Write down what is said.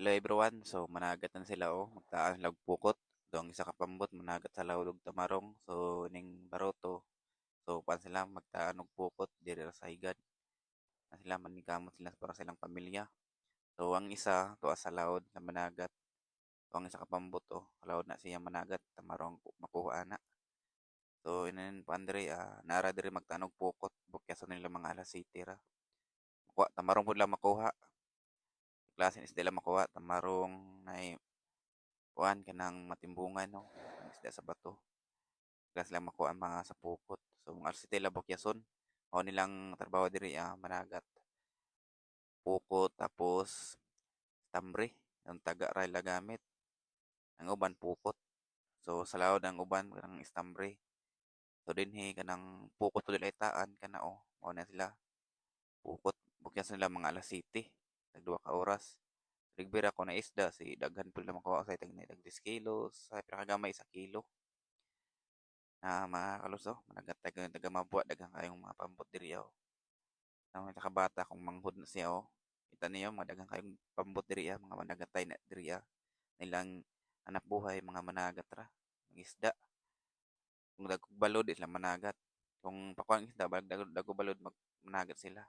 Hello everyone, so managat na sila magtaan lag pukot. Dong isa ka pambot managat sa lawlog tamarong. So ning baroto. So pan sila magtaan og pukot diri ra sa higad. Na sila manigamot sila para sa ilang pamilya. So ang isa tuwa sa laod na managat. So ang isa ka pambot laod na siya managat tamarong makuha na. So inin pa andre nara diri magtaan og pukot bukyason nila mga alas city ra. Makuha tamarong pud lang makuha. Klase is nila makuha tamarong na kuan kanang matimbungan ang isda sa bato. Kaya sila makuha ang mga sa pukot. So mga arsitela bukyason. O nilang trabaho diri managat. Pukot tapos tambre. Ang taga rail gamit. Ang uban pukot. So sa laod ang uban kanang istambre. So dinhi kanang pukot pud nila itaan kana mao na sila. Pukot bukyason nila mga alas city. Tag 2 ka oras. Rigbira ko na isda si daghan pud na makuha sa itag 10 kilos sa pinakagamay sa kilo. Mga kaluso, managat taga mabwa daghang kayong mga pambot diri na may nakabata kung manghud na siya kita niyo mga daghang kayong pambot diri mga managatay na diri nilang anak buhay mga managat ra ng isda kung dagkog balod sila managat kung pakuan isda balag dago balod managat sila